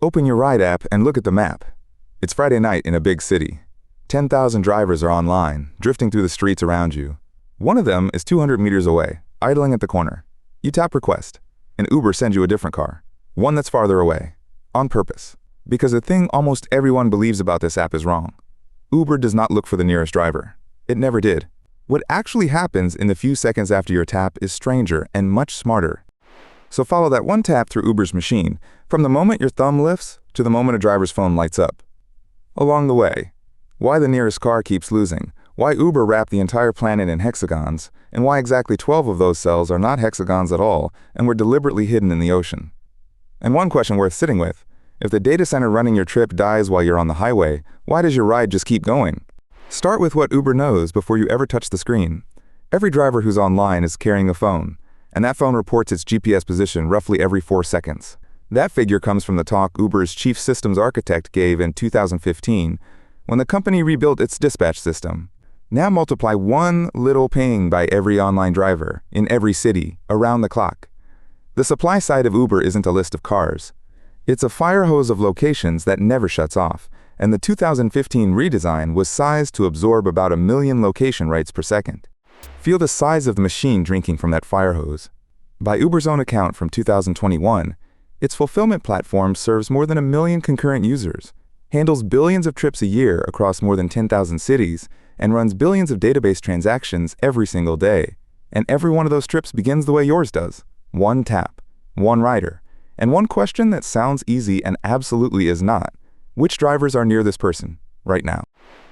Open your ride app and look at the map. It's Friday night in a big city. 10,000 drivers are online, drifting through the streets around you. One of them is 200 meters away, idling at the corner. You tap request, and Uber sends you a different car, one that's farther away, on purpose. Because the thing almost everyone believes about this app is wrong. Uber does not look for the nearest driver. It never did. What actually happens in the few seconds after your tap is stranger and much smarter. So follow that one tap through Uber's machine, from the moment your thumb lifts to the moment a driver's phone lights up. Along the way, why the nearest car keeps losing, why Uber wrapped the entire planet in hexagons, and why exactly 12 of those cells are not hexagons at all and were deliberately hidden in the ocean. And one question worth sitting with, if the data center running your trip dies while you're on the highway, why does your ride just keep going? Start with what Uber knows before you ever touch the screen. Every driver who's online is carrying a phone, and that phone reports its GPS position roughly every 4 seconds. That figure comes from the talk Uber's chief systems architect gave in 2015 when the company rebuilt its dispatch system. Now multiply one little ping by every online driver in every city around the clock. The supply side of Uber isn't a list of cars. It's a fire hose of locations that never shuts off, and the 2015 redesign was sized to absorb about 1 million location writes per second. Feel the size of the machine drinking from that fire hose. By Uber's own account from 2021, its fulfillment platform serves more than 1 million concurrent users, handles billions of trips a year across more than 10,000 cities, and runs billions of database transactions every single day. And every one of those trips begins the way yours does. One tap, one rider, and one question that sounds easy and absolutely is not. Which drivers are near this person right now?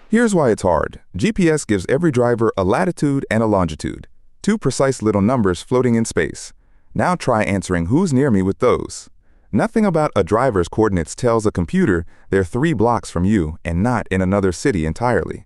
Here's why it's hard. GPS gives every driver a latitude and a longitude, 2 precise little numbers floating in space. Now try answering who's near me with those. Nothing about a driver's coordinates tells a computer they're 3 blocks from you and not in another city entirely.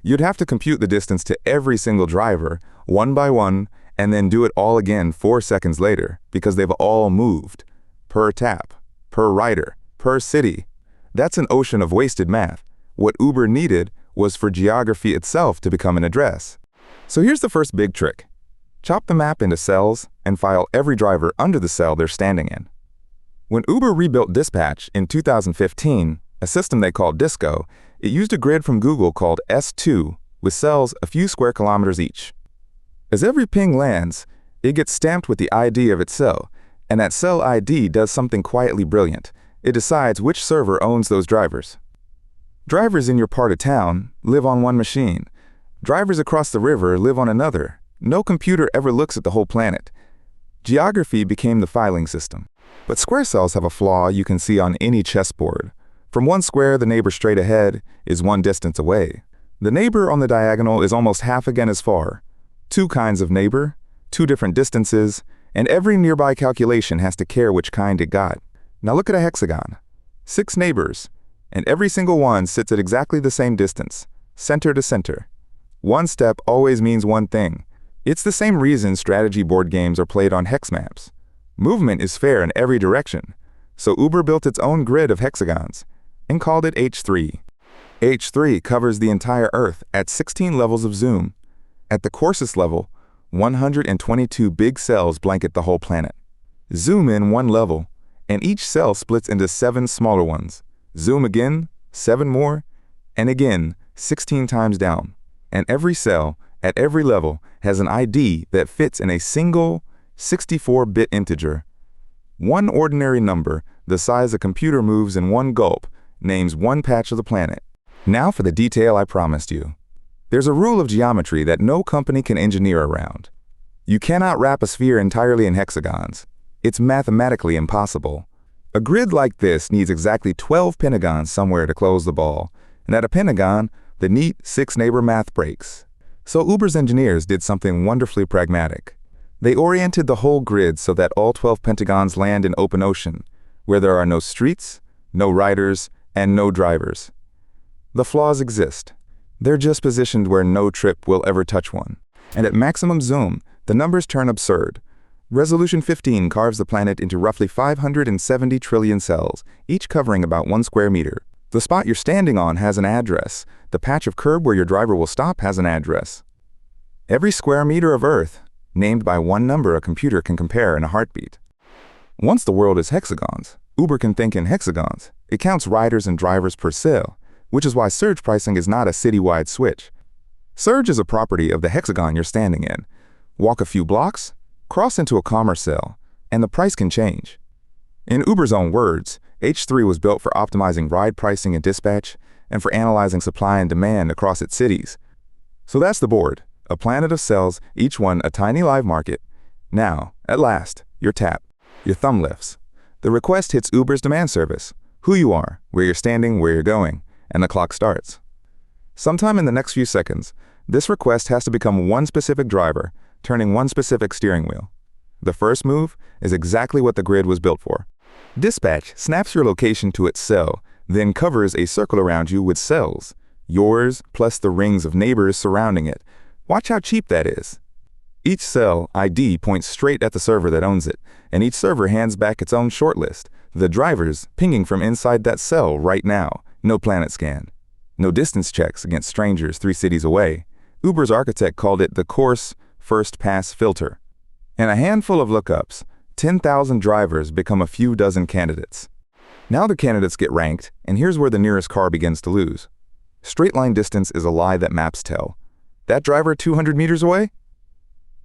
You'd have to compute the distance to every single driver, one by one, and then do it all again 4 seconds later because they've all moved. Per tap, per rider, per city. That's an ocean of wasted math. What Uber needed was for geography itself to become an address. So here's the first big trick. Chop the map into cells and file every driver under the cell they're standing in. When Uber rebuilt Dispatch in 2015, a system they called Disco, it used a grid from Google called S2 with cells a few square kilometers each. As every ping lands, it gets stamped with the ID of its cell, and that cell ID does something quietly brilliant. It decides which server owns those drivers. Drivers in your part of town live on one machine. Drivers across the river live on another. No computer ever looks at the whole planet. Geography became the filing system. But square cells have a flaw you can see on any chessboard. From one square, the neighbor straight ahead is one distance away. The neighbor on the diagonal is almost half again as far. 2 kinds of neighbor, 2 different distances, and every nearby calculation has to care which kind it got. Now look at a hexagon. 6 neighbors, and every single one sits at exactly the same distance, center to center. One step always means one thing. It's the same reason strategy board games are played on hex maps. Movement is fair in every direction, so Uber built its own grid of hexagons and called it H3. H3 covers the entire Earth at 16 levels of zoom. At the coarsest level, 122 big cells blanket the whole planet. Zoom in 1 level, and each cell splits into 7 smaller ones. Zoom again, 7 more, and again, 16 times down. And every cell, at every level, has an ID that fits in a single 64-bit integer. One ordinary number, the size a computer moves in one gulp, names one patch of the planet. Now for the detail I promised you. There's a rule of geometry that no company can engineer around. You cannot wrap a sphere entirely in hexagons. It's mathematically impossible. A grid like this needs exactly 12 pentagons somewhere to close the ball, and at a pentagon, the neat 6-neighbor math breaks. So Uber's engineers did something wonderfully pragmatic. They oriented the whole grid so that all 12 pentagons land in open ocean, where there are no streets, no riders, and no drivers. The flaws exist. They're just positioned where no trip will ever touch one. And at maximum zoom, the numbers turn absurd. Resolution 15 carves the planet into roughly 570 trillion cells, each covering about 1 square meter. The spot you're standing on has an address. The patch of curb where your driver will stop has an address. Every square meter of Earth, named by one number a computer can compare in a heartbeat. Once the world is hexagons, Uber can think in hexagons. It counts riders and drivers per cell, which is why surge pricing is not a citywide switch. Surge is a property of the hexagon you're standing in. Walk a few blocks, cross into a calmer cell, and the price can change. In Uber's own words, H3 was built for optimizing ride pricing and dispatch, and for analyzing supply and demand across its cities. So that's the board, a planet of cells, each one a tiny live market. Now, at last, your tap, your thumb lifts. The request hits Uber's demand service, who you are, where you're standing, where you're going, and the clock starts. Sometime in the next few seconds, this request has to become one specific driver, turning one specific steering wheel. The first move is exactly what the grid was built for. Dispatch snaps your location to its cell, then covers a circle around you with cells, yours plus the rings of neighbors surrounding it. Watch how cheap that is. Each cell ID points straight at the server that owns it, and each server hands back its own shortlist, the drivers pinging from inside that cell right now. No planet scan. No distance checks against strangers 3 cities away. Uber's architect called it the coarse first pass filter. In a handful of lookups, 10,000 drivers become a few dozen candidates. Now the candidates get ranked, and here's where the nearest car begins to lose. Straight line distance is a lie that maps tell. That driver 200 meters away?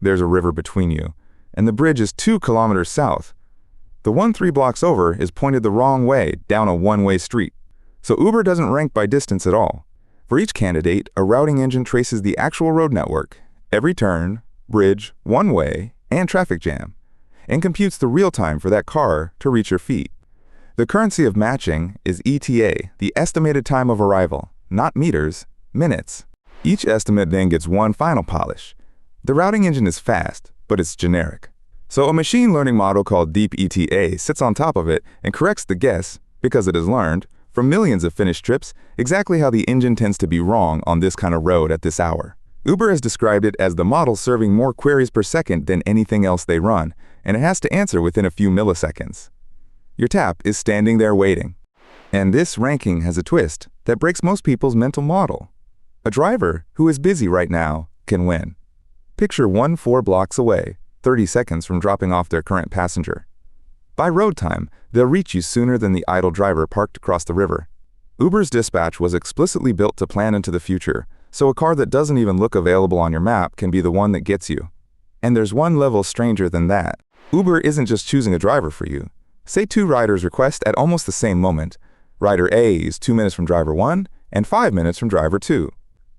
There's a river between you, and the bridge is 2 kilometers south. The one 3 blocks over is pointed the wrong way down a one-way street. So Uber doesn't rank by distance at all. For each candidate, a routing engine traces the actual road network, every turn, bridge, one-way, and traffic jam, and computes the real time for that car to reach your feet. The currency of matching is ETA, the estimated time of arrival, not meters, minutes. Each estimate then gets one final polish. The routing engine is fast, but it's generic. So a machine learning model called DeepETA sits on top of it and corrects the guess, because it has learned, from millions of finished trips, exactly how the engine tends to be wrong on this kind of road at this hour. Uber has described it as the model serving more queries per second than anything else they run, and it has to answer within a few milliseconds. Your tap is standing there waiting. And this ranking has a twist that breaks most people's mental model. A driver who is busy right now can win. Picture 4 blocks away, 30 seconds from dropping off their current passenger. By road time, they'll reach you sooner than the idle driver parked across the river. Uber's dispatch was explicitly built to plan into the future, so a car that doesn't even look available on your map can be the one that gets you. And there's one level stranger than that. Uber isn't just choosing a driver for you. Say 2 riders request at almost the same moment. Rider A is 2 minutes from driver 1 and 5 minutes from driver 2.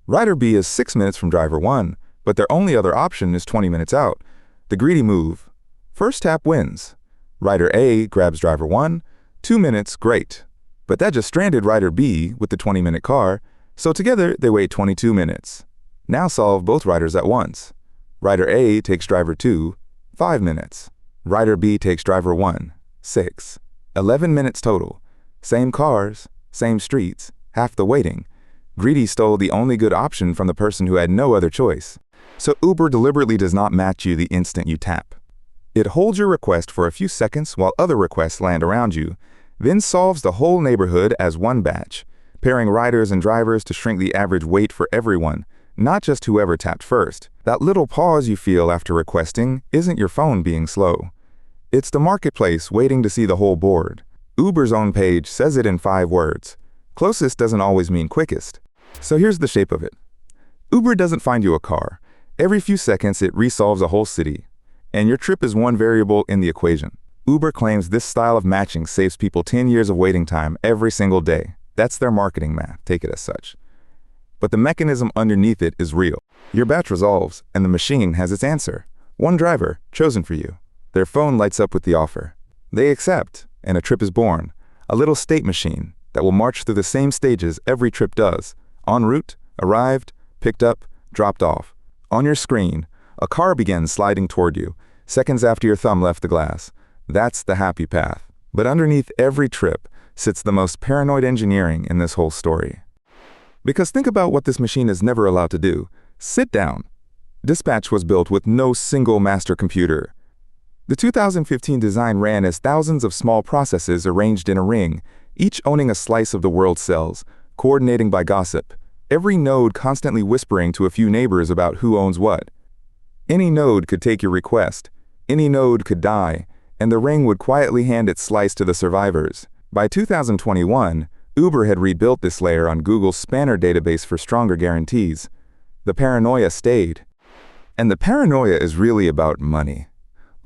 Rider B is 6 minutes from driver 1, but their only other option is 20 minutes out. The greedy move. First tap wins. Rider A grabs driver 1, 2 minutes, great. But that just stranded Rider B with the 20-minute car, so together they wait 22 minutes. Now solve both riders at once. Rider A takes driver 2, 5 minutes. Rider B takes driver 1, 6. 11 minutes total. Same cars, same streets, half the waiting. Greedy stole the only good option from the person who had no other choice. So Uber deliberately does not match you the instant you tap. It holds your request for a few seconds while other requests land around you, then solves the whole neighborhood as one batch, pairing riders and drivers to shrink the average wait for everyone, not just whoever tapped first. That little pause you feel after requesting isn't your phone being slow. It's the marketplace waiting to see the whole board. Uber's own page says it in 5 words. Closest doesn't always mean quickest. So here's the shape of it. Uber doesn't find you a car. Every few seconds it resolves a whole city. And your trip is one variable in the equation. Uber claims this style of matching saves people 10 years of waiting time every single day. That's their marketing math, take it as such. But the mechanism underneath it is real. Your batch resolves, and the machine has its answer. One driver, chosen for you. Their phone lights up with the offer. They accept, and a trip is born. A little state machine that will march through the same stages every trip does. En route, arrived, picked up, dropped off. On your screen, a car begins sliding toward you, seconds after your thumb left the glass. That's the happy path. But underneath every trip sits the most paranoid engineering in this whole story. Because think about what this machine is never allowed to do. Sit down. Dispatch was built with no single master computer. The 2015 design ran as thousands of small processes arranged in a ring, each owning a slice of the world's cells, coordinating by gossip, every node constantly whispering to a few neighbors about who owns what. Any node could take your request. Any node could die. and the ring would quietly hand its slice to the survivors. By 2021, Uber had rebuilt this layer on Google's Spanner database for stronger guarantees. The paranoia stayed. And the paranoia is really about money.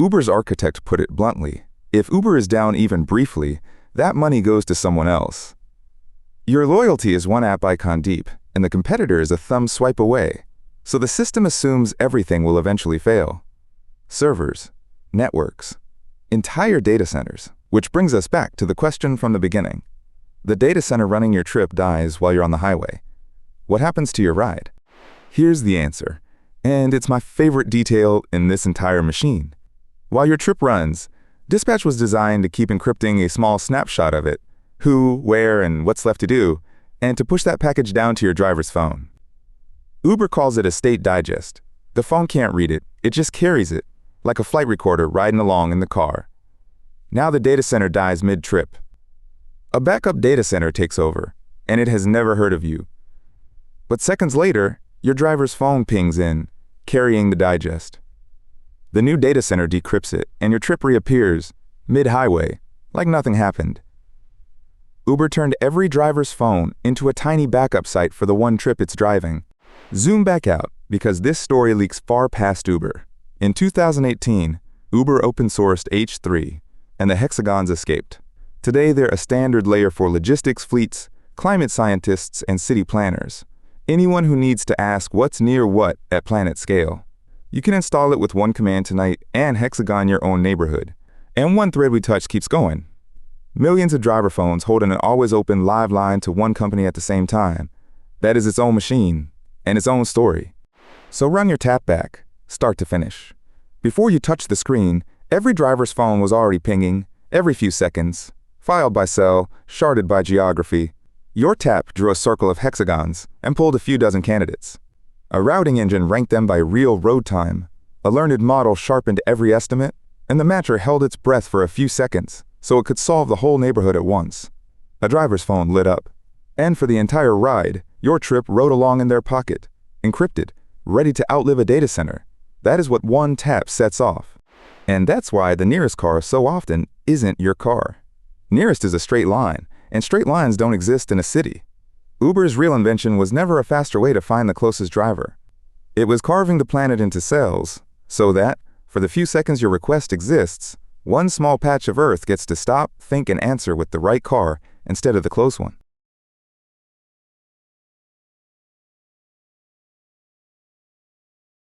Uber's architect put it bluntly: if Uber is down even briefly, that money goes to someone else. Your loyalty is one app icon deep, and the competitor is a thumb swipe away. So the system assumes everything will eventually fail. Servers, networks, entire data centers. Which brings us back to the question from the beginning. The data center running your trip dies while you're on the highway. What happens to your ride? Here's the answer, and it's my favorite detail in this entire machine. While your trip runs, Dispatch was designed to keep encrypting a small snapshot of it, who, where, and what's left to do, and to push that package down to your driver's phone. Uber calls it a state digest. The phone can't read it, it just carries it, like a flight recorder riding along in the car. Now the data center dies mid-trip. A backup data center takes over, and it has never heard of you. But seconds later, your driver's phone pings in, carrying the digest. The new data center decrypts it, and your trip reappears, mid-highway, like nothing happened. Uber turned every driver's phone into a tiny backup site for the one trip it's driving. Zoom back out, because this story leaks far past Uber. In 2018, Uber open-sourced H3, and the hexagons escaped. Today, they're a standard layer for logistics fleets, climate scientists, and city planners. Anyone who needs to ask what's near what at planet scale. You can install it with one command tonight and hexagon your own neighborhood. And one thread we touch keeps going. Millions of driver phones holding an always-open live line to one company at the same time. That is its own machine and its own story. So run your tap back, start to finish. Before you touch the screen, every driver's phone was already pinging, every few seconds, filed by cell, sharded by geography. Your tap drew a circle of hexagons and pulled a few dozen candidates. A routing engine ranked them by real road time. A learned model sharpened every estimate, and the matcher held its breath for a few seconds so it could solve the whole neighborhood at once. A driver's phone lit up, and for the entire ride, your trip rode along in their pocket, encrypted, ready to outlive a data center. That is what one tap sets off. And that's why the nearest car so often isn't your car. Nearest is a straight line, and straight lines don't exist in a city. Uber's real invention was never a faster way to find the closest driver. It was carving the planet into cells, so that, for the few seconds your request exists, one small patch of Earth gets to stop, think, and answer with the right car instead of the close one.